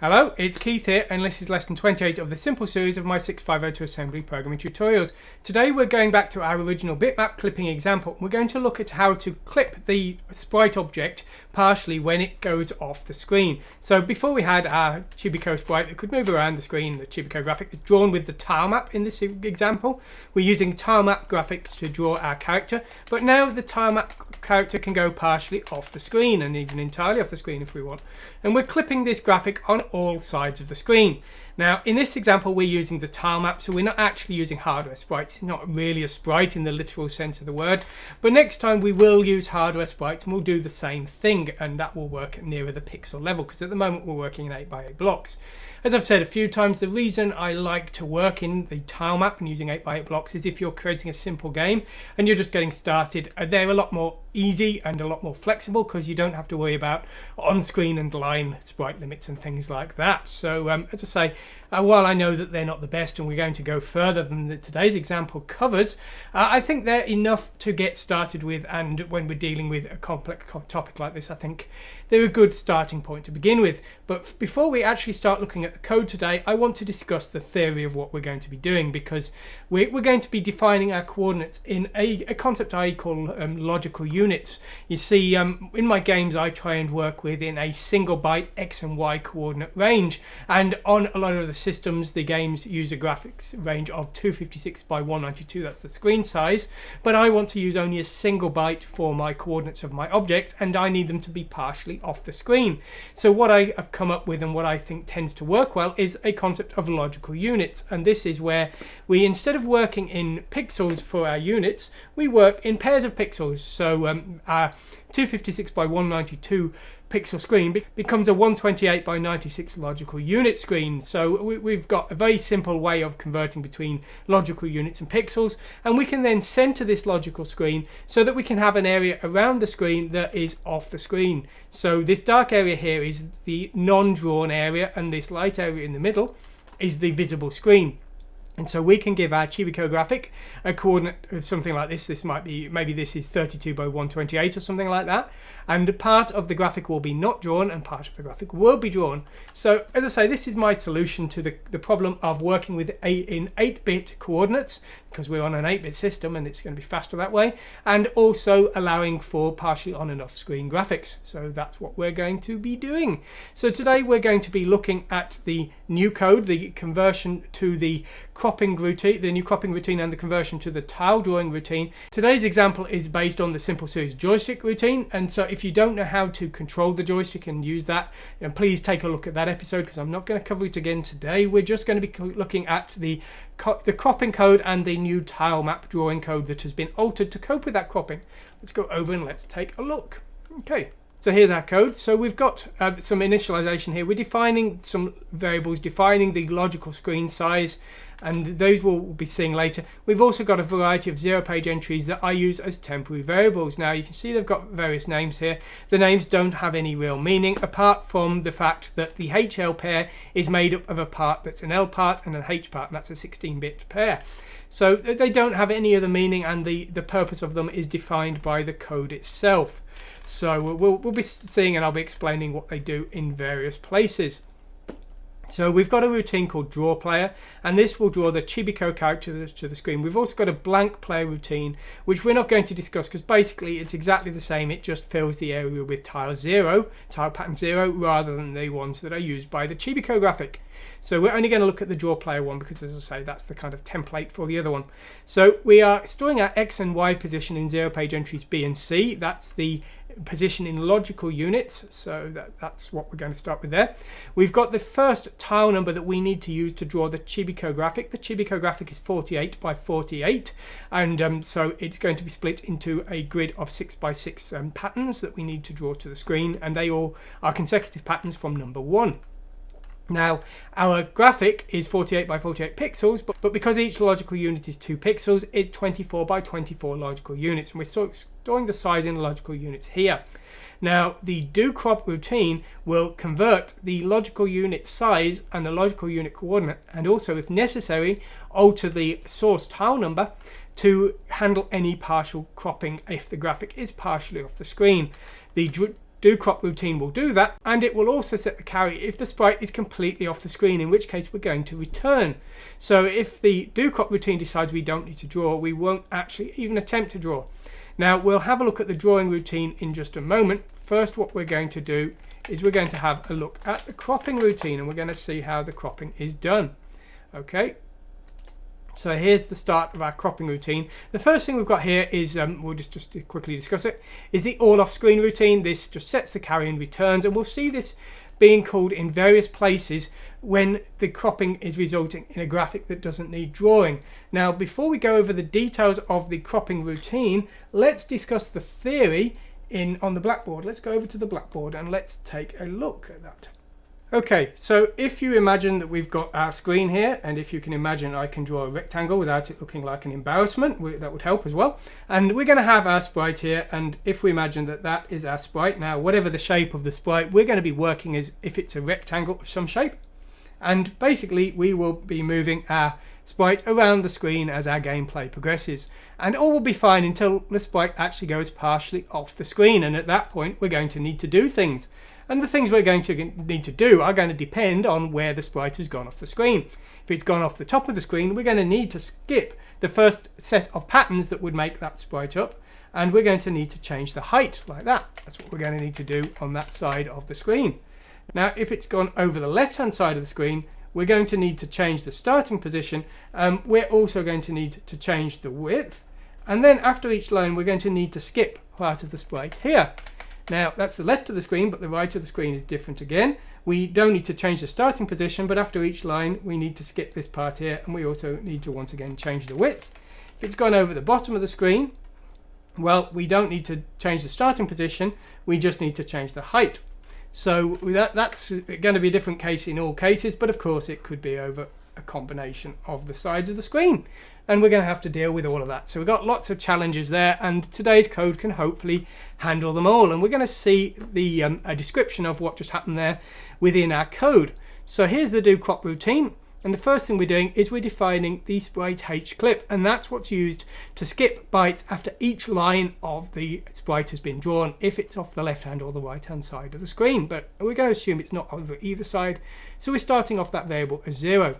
Hello, it's Keith here, and this is lesson 28 of the simple series of my 650 assembly programming tutorials. Today we're going back to our original bitmap clipping example. We're going to look at how to clip the sprite object partially when it goes off the screen. So before we had our Chibiko sprite that could move around the screen, the Chibiko graphic is drawn with the tilemap in this example. We're using tilemap graphics to draw our character, but now the tilemap character can go partially off the screen and even entirely off the screen if we want. And we're clipping this graphic on all sides of the screen. Now in this example we're using the tilemap, so we're not actually using hardware sprites. It's not really a sprite in the literal sense of the word, but next time we will use hardware sprites and we'll do the same thing, and that will work nearer the pixel level because at the moment we're working in 8x8 blocks. As I've said a few times, the reason I like to work in the tilemap and using 8x8 blocks is if you're creating a simple game and you're just getting started, they're a lot more easy and a lot more flexible because you don't have to worry about on-screen and line sprite limits and things like that. So as I say, while I know that they're not the best and we're going to go further than today's example covers, I think they're enough to get started with, and when we're dealing with a complex topic like this, I think they're a good starting point to begin with. But before we actually start looking at the code today, I want to discuss the theory of what we're going to be doing, because we're going to be defining our coordinates in a concept I call logical units. You see, in my games I try and work within a single byte x and y coordinate range, and on a lot of the systems the games use a graphics range of 256 by 192, that's the screen size, but I want to use only a single byte for my coordinates of my object, and I need them to be partially off the screen. So what I have come up with and what I think tends to work well is a concept of logical units, and this is where we, instead of working in pixels for our units, we work in pairs of pixels. So our 256 by 192 pixel screen becomes a 128 by 96 logical unit screen. So we've got a very simple way of converting between logical units and pixels, and we can then center this logical screen so that we can have an area around the screen that is off the screen. So this dark area here is the non-drawn area, and this light area in the middle is the visible screen. And so we can give our Chibiko graphic a coordinate of something like this. This might be, maybe this is 32 by 128 or something like that. And part of the graphic will be not drawn and part of the graphic will be drawn. So as I say, this is my solution to the problem of working with in 8-bit coordinates, because we're on an 8-bit system and it's going to be faster that way, and also allowing for partially on and off screen graphics. So that's what we're going to be doing. So today we're going to be looking at the new code, the conversion to the cropping routine, the new cropping routine, and the conversion to the tile drawing routine. Today's example is based on the simple series joystick routine, and so if you don't know how to control the joystick and use that, then please take a look at that episode, because I'm not going to cover it again today. We're just going to be looking at the cropping code and the new tile map drawing code that has been altered to cope with that cropping. Let's go over and let's take a look. Okay. So here's our code. So we've got some initialization here. We're defining some variables, defining the logical screen size, and those we'll be seeing later. We've also got a variety of zero-page entries that I use as temporary variables. Now you can see they've got various names here. The names don't have any real meaning apart from the fact that the HL pair is made up of a part that's an L part and an H part, and that's a 16-bit pair. So they don't have any other meaning, and the purpose of them is defined by the code itself. So we'll be seeing, and I'll be explaining what they do in various places. So we've got a routine called draw player, and this will draw the Chibiko character to the screen. We've also got a blank player routine, which we're not going to discuss because basically it's exactly the same. It just fills the area with tile pattern 0, rather than the ones that are used by the Chibiko graphic. So we're only going to look at the draw player one because, as I say, that's the kind of template for the other one. So we are storing our X and Y position in zero-page entries B and C. That's the position in logical units, so that's what we're going to start with there. We've got the first tile number that we need to use to draw the Chibiko graphic. The Chibiko graphic is 48 by 48, and so it's going to be split into a grid of 6 by 6 patterns that we need to draw to the screen, and they all are consecutive patterns from number 1. Now, our graphic is 48 by 48 pixels, but because each logical unit is 2 pixels, it's 24 by 24 logical units, and we're storing the size in logical units here. Now, the do crop routine will convert the logical unit size and the logical unit coordinate, and also, if necessary, alter the source tile number to handle any partial cropping if the graphic is partially off the screen. The do crop routine will do that, and it will also set the carry if the sprite is completely off the screen, in which case we're going to return. So if the do crop routine decides we don't need to draw, we won't actually even attempt to draw. Now we'll have a look at the drawing routine in just a moment. First, what we're going to do is we're going to have a look at the cropping routine, and we're going to see how the cropping is done. Okay, so here's the start of our cropping routine. The first thing we've got here is, we'll just quickly discuss it, is the all off screen routine. This just sets the carry and returns, and we'll see this being called in various places when the cropping is resulting in a graphic that doesn't need drawing. Now, before we go over the details of the cropping routine, let's discuss the theory on the blackboard. Let's go over to the blackboard and let's take a look at that. Okay, so if you imagine that we've got our screen here, and if you can imagine I can draw a rectangle without it looking like an embarrassment, that would help as well. And we're going to have our sprite here, and if we imagine that that is our sprite, now whatever the shape of the sprite, we're going to be working as if it's a rectangle of some shape. And basically we will be moving our sprite around the screen as our gameplay progresses. And all will be fine until the sprite actually goes partially off the screen, and at that point we're going to need to do things. And the things we're going to need to do are going to depend on where the sprite has gone off the screen. If it's gone off the top of the screen, we're going to need to skip the first set of patterns that would make that sprite up, and we're going to need to change the height like that. That's what we're going to need to do on that side of the screen. Now, if it's gone over the left-hand side of the screen, we're going to need to change the starting position. We're also going to need to change the width, and then after each line, we're going to need to skip part of the sprite here. Now, that's the left of the screen, but the right of the screen is different again. We don't need to change the starting position, but after each line, we need to skip this part here, and we also need to once again change the width. If it's gone over the bottom of the screen, well, we don't need to change the starting position, we just need to change the height. So that's going to be a different case in all cases, but of course it could be over a combination of the sides of the screen, and we're going to have to deal with all of that. So we've got lots of challenges there, and today's code can hopefully handle them all, and we're going to see the a description of what just happened there within our code. So here's the do crop routine, and the first thing we're doing is we're defining the sprite h clip, and that's what's used to skip bytes after each line of the sprite has been drawn, if it's off the left hand or the right hand side of the screen. But we're going to assume it's not over either side, so we're starting off that variable as 0.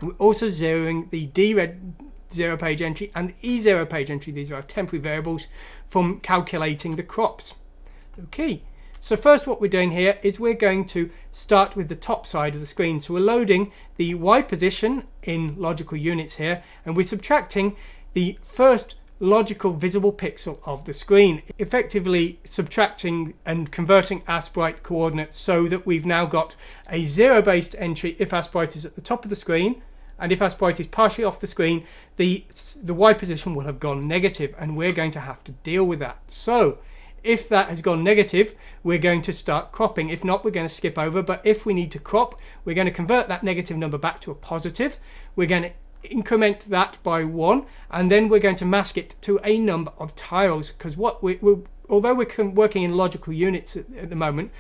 We're also zeroing the D-red 0 page entry and the E0 page entry. These are our temporary variables from calculating the crops. Okay, so first what we're doing here is we're going to start with the top side of the screen. So we're loading the Y position in logical units here, and we're subtracting the first logical visible pixel of the screen, effectively subtracting and converting our sprite coordinates so that we've now got a 0 based entry if our sprite is at the top of the screen, and if our sprite is partially off the screen, the Y position will have gone negative, and we're going to have to deal with that. So if that has gone negative, we're going to start cropping. If not, we're going to skip over, but if we need to crop, we're going to convert that negative number back to a positive. We're going to increment that by 1, and then we're going to mask it to a number of tiles, because although we're working in logical units at the moment,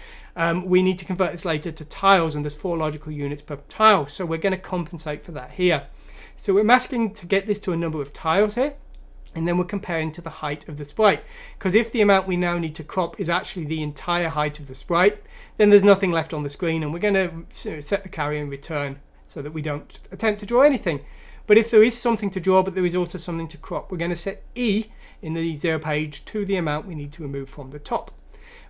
we need to convert this later to tiles, and there's 4 logical units per tile, so we're going to compensate for that here. So we're masking to get this to a number of tiles here, and then we're comparing to the height of the sprite, because if the amount we now need to crop is actually the entire height of the sprite, then there's nothing left on the screen, and we're going to set the carry and return so that we don't attempt to draw anything. But if there is something to draw, but there is also something to crop, we're going to set E in the 0 page to the amount we need to remove from the top.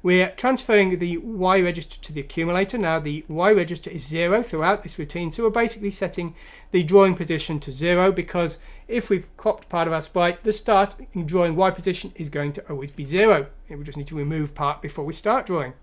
We're transferring the Y register to the accumulator. Now the Y register is 0 throughout this routine, so we're basically setting the drawing position to 0, because if we've cropped part of our sprite, the starting drawing Y position is going to always be 0. We just need to remove part before we start drawing.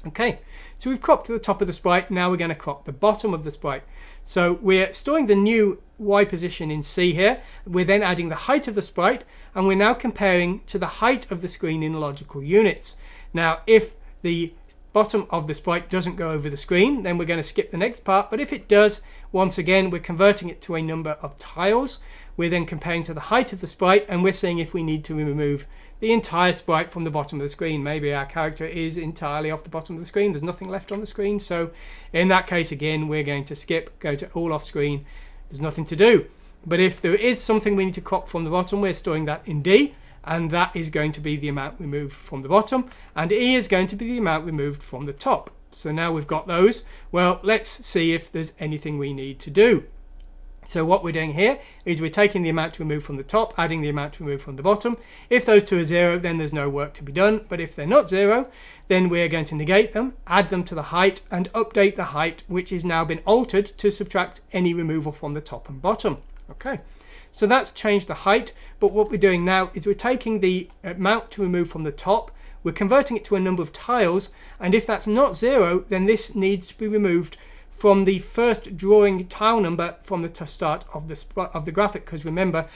Okay, so we've cropped to the top of the sprite. Now we're going to crop the bottom of the sprite. So we're storing the new Y position in C here. We're then adding the height of the sprite, and we're now comparing to the height of the screen in logical units. Now, if the bottom of the sprite doesn't go over the screen, then we're going to skip the next part. But if it does, once again, we're converting it to a number of tiles. We're then comparing to the height of the sprite, and we're seeing if we need to remove the entire sprite from the bottom of the screen. Maybe our character is entirely off the bottom of the screen. There's nothing left on the screen. So in that case, again, we're going to skip, go to all off screen. There's nothing to do. But if there is something we need to crop from the bottom, we're storing that in D. and that is going to be the amount removed from the bottom, and E is going to be the amount removed from the top. So now we've got those. Well, let's see if there's anything we need to do. So what we're doing here is we're taking the amount to remove from the top, adding the amount to remove from the bottom. If those two are 0, then there's no work to be done. But if they're not 0, then we're going to negate them, add them to the height, and update the height, which has now been altered to subtract any removal from the top and bottom. Okay, so that's changed the height. But what we're doing now is we're taking the amount to remove from the top, we're converting it to a number of tiles, and if that's not 0, then this needs to be removed from the first drawing tile number from the start of the graphic, because remember,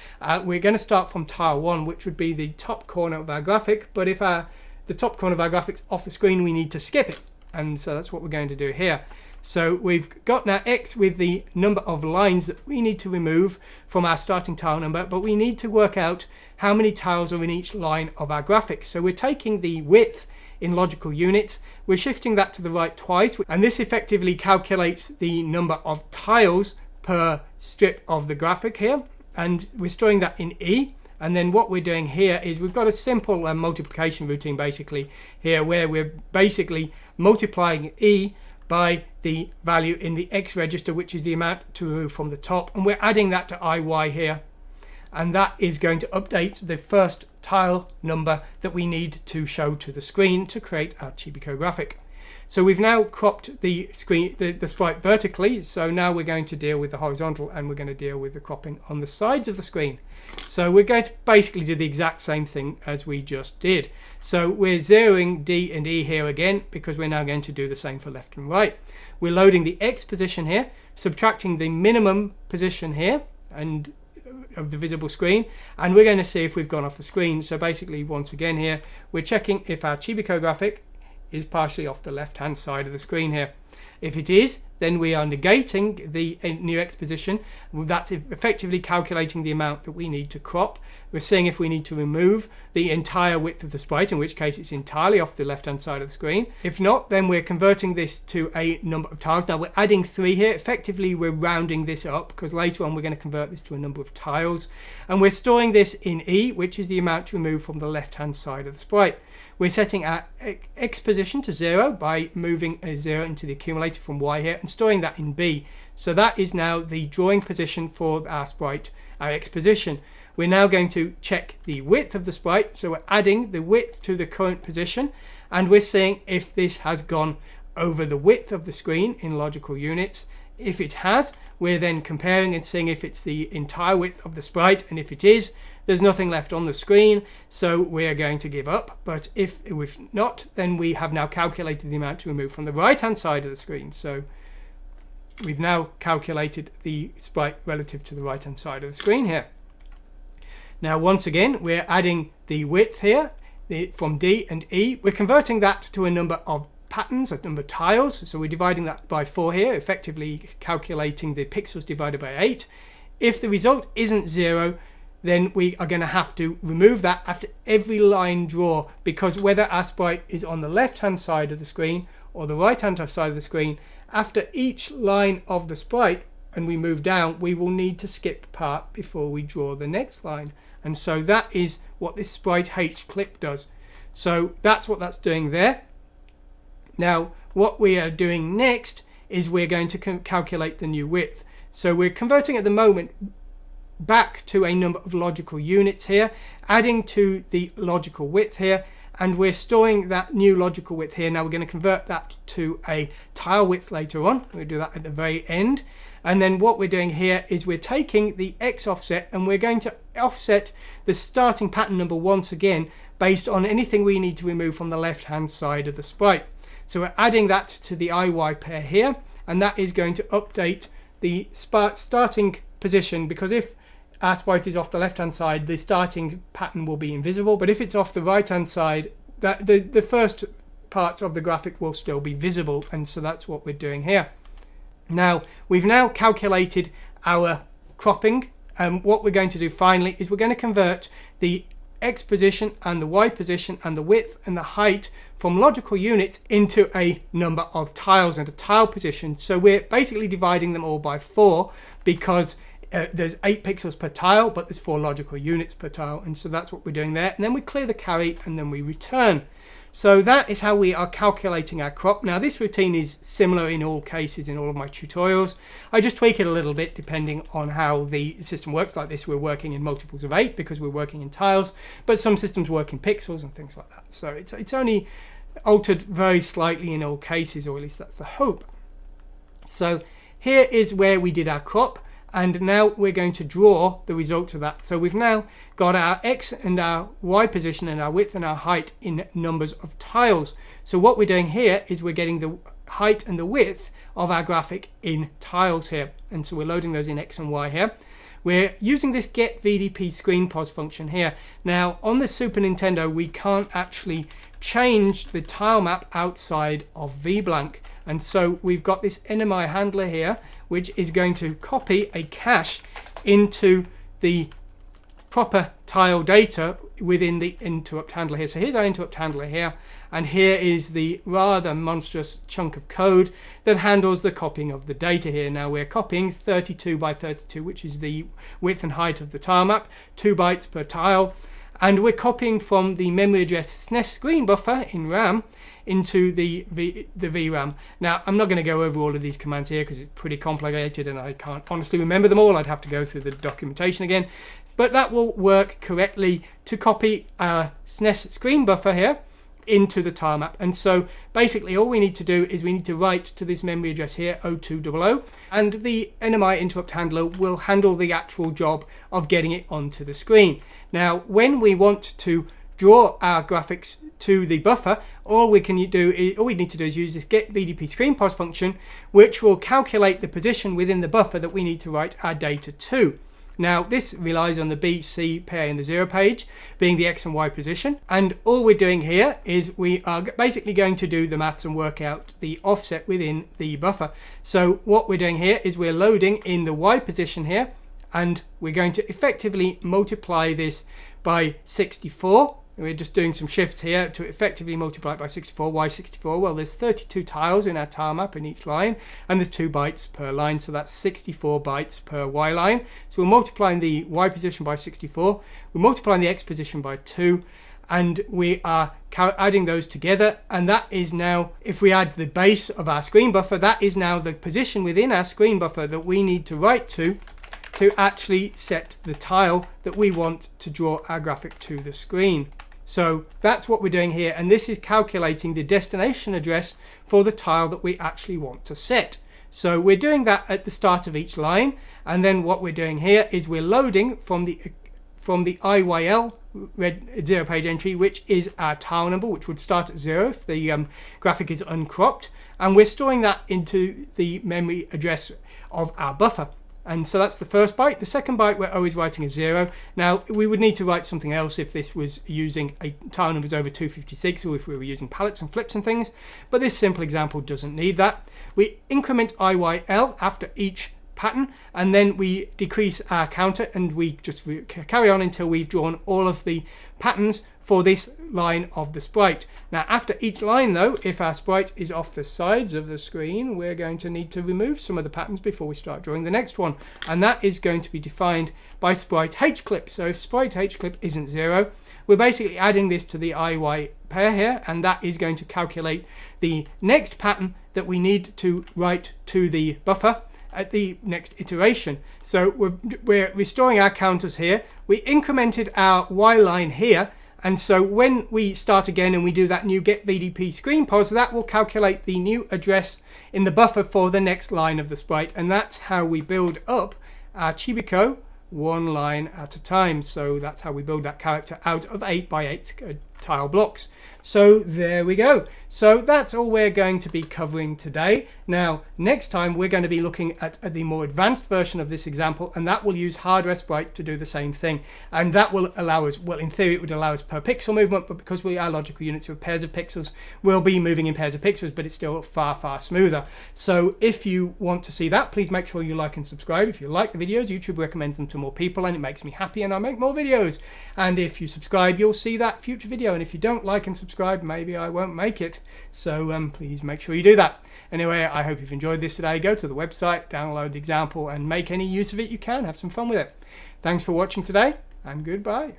we're going to start from tile 1, which would be the top corner of our graphic. But if the top corner of our graphic's off the screen, we need to skip it, and so that's what we're going to do here. So we've got now X with the number of lines that we need to remove from our starting tile number, but we need to work out how many tiles are in each line of our graphic. So we're taking the width in logical units, we're shifting that to the right twice, and this effectively calculates the number of tiles per strip of the graphic here, and we're storing that in E. And then what we're doing here is we've got a simple multiplication routine basically here, where we're basically multiplying E by the value in the X register, which is the amount to remove from the top, and we're adding that to IY here, and that is going to update the first tile number that we need to show to the screen to create our Chibiko graphic. So we've now cropped the screen, the sprite vertically, so now we're going to deal with the horizontal, and we're going to deal with the cropping on the sides of the screen. So we're going to basically do the exact same thing as we just did. So we're zeroing D and E here again, because we're now going to do the same for left and right. We're loading the X position here, subtracting the minimum position here and of the visible screen, and we're going to see if we've gone off the screen. So basically, once again here, we're checking if our Chibiko graphic is partially off the left hand side of the screen here. If it is, then we are negating the new X position. That's effectively calculating the amount that we need to crop. We're seeing if we need to remove the entire width of the sprite, in which case it's entirely off the left hand side of the screen. If not, then we're converting this to a number of tiles. Now we're adding 3 here. Effectively, we're rounding this up, because later on we're going to convert this to a number of tiles. And we're storing this in E, which is the amount to remove from the left hand side of the sprite. We're setting our X position to 0 by moving a 0 into the accumulator from Y here, and storing that in B. So that is now the drawing position for our sprite, our X position. We're now going to check the width of the sprite, so we're adding the width to the current position, and we're seeing if this has gone over the width of the screen in logical units. If it has, we're then comparing and seeing if it's the entire width of the sprite, and if it is, there's nothing left on the screen, so we're going to give up. But if not, then we have now calculated the amount to remove from the right hand side of the screen. So we've now calculated the sprite relative to the right hand side of the screen here. Now once again, we're adding the width here from D and E. We're converting that to a number of patterns, a number of tiles, so we're dividing that by 4 here, effectively calculating the pixels divided by 8. If the result isn't 0, then we are going to have to remove that after every line draw, because whether our sprite is on the left hand side of the screen or the right hand side of the screen, after each line of the sprite and we move down, we will need to skip part before we draw the next line. And so that is what this sprite H clip does. So that's what that's doing there. Now what we are doing next is we're going to calculate the new width. So we're converting at the moment back to a number of logical units here, adding to the logical width here, and we're storing that new logical width here. Now we're going to convert that to a tile width later on. We'll do that at the very end. And then what we're doing here is we're taking the X offset, and we're going to offset the starting pattern number once again based on anything we need to remove from the left hand side of the sprite. So we're adding that to the IY pair here, and that is going to update the starting position, because if our sprite is off the left hand side, the starting pattern will be invisible, but if it's off the right hand side, that the first part of the graphic will still be visible, and so that's what we're doing here. Now we've now calculated our cropping, and what we're going to do finally is we're going to convert the X position and the Y position and the width and the height from logical units into a number of tiles and a tile position. So we're basically dividing them all by 4, because there's 8 pixels per tile, but there's 4 logical units per tile, and so that's what we're doing there. And then we clear the carry, and then we return. So that is how we are calculating our crop. Now this routine is similar in all cases in all of my tutorials. I just tweak it a little bit depending on how the system works. Like this, we're working in multiples of 8 because we're working in tiles, but some systems work in pixels and things like that. So it's only altered very slightly in all cases, or at least that's the hope. So here is where we did our crop, and now we're going to draw the results of that. So we've now got our X and our Y position and our width and our height in numbers of tiles. So what we're doing here is we're getting the height and the width of our graphic in tiles here. And so we're loading those in X and Y here. We're using this get VDP screen pos function here. Now on the Super Nintendo, we can't actually change the tile map outside of VBlank. And so we've got this NMI handler here, which is going to copy a cache into the proper tile data within the interrupt handler here. So here's our interrupt handler here, and here is the rather monstrous chunk of code that handles the copying of the data here. Now we're copying 32 by 32, which is the width and height of the tile map, 2 bytes per tile, and we're copying from the memory address SNES screen buffer in RAM into the VRAM. Now I'm not going to go over all of these commands here because it's pretty complicated and I can't honestly remember them all. I'd have to go through the documentation again, but that will work correctly to copy our SNES screen buffer here into the tile map. And so basically all we need to do is we need to write to this memory address here 0200, and the NMI interrupt handler will handle the actual job of getting it onto the screen. Now when we want to draw our graphics to the buffer, all we need to do is use this get VDP screen pos function, which will calculate the position within the buffer that we need to write our data to. Now this relies on the B, C, PA and the 0 page being the X and Y position, and all we're doing here is we are basically going to do the maths and work out the offset within the buffer. So what we're doing here is we're loading in the Y position here, and we're going to effectively multiply this by 64. We're just doing some shifts here to effectively multiply it by 64. Why 64? Well, there's 32 tiles in our tile map in each line, and there's 2 bytes per line, so that's 64 bytes per Y line. So we're multiplying the Y position by 64, we're multiplying the X position by 2, and we are adding those together, and that is now, if we add the base of our screen buffer, that is now the position within our screen buffer that we need to write to actually set the tile that we want to draw our graphic to the screen. So that's what we're doing here, and this is calculating the destination address for the tile that we actually want to set. So we're doing that at the start of each line, and then what we're doing here is we're loading from the IYL red 0 page entry, which is our tile number, which would start at 0 if the graphic is uncropped, and we're storing that into the memory address of our buffer. And so that's the first byte. The second byte we're always writing as 0. Now we would need to write something else if this was using a tile numbers over 256, or if we were using palettes and flips and things, but this simple example doesn't need that. We increment IYL after each pattern, and then we decrease our counter, and we just carry on until we've drawn all of the patterns for this line of the sprite. Now after each line though, if our sprite is off the sides of the screen, we're going to need to remove some of the patterns before we start drawing the next one, and that is going to be defined by sprite hclip. So if sprite hclip isn't 0, we're basically adding this to the IY pair here, and that is going to calculate the next pattern that we need to write to the buffer at the next iteration. So we're restoring our counters here. We incremented our Y line here, and so when we start again and we do that new get VDP screen pos, that will calculate the new address in the buffer for the next line of the sprite, and that's how we build up our Chibiko one line at a time. So that's how we build that character out of 8 by 8 tile blocks. So there we go. So that's all we're going to be covering today. Now next time we're going to be looking at the more advanced version of this example, and that will use hardware sprites to do the same thing, and that will allow us, well in theory it would allow us per pixel movement, but because we are logical units with pairs of pixels, we'll be moving in pairs of pixels, but it's still far smoother. So if you want to see that, please make sure you like and subscribe. If you like the videos, YouTube recommends them to more people and it makes me happy and I make more videos, and if you subscribe you'll see that future video video, and if you don't like and subscribe, maybe I won't make it. So please make sure you do that. Anyway, I hope you've enjoyed this today. Go to the website, download the example, and make any use of it you can. Have some fun with it. Thanks for watching today, and goodbye.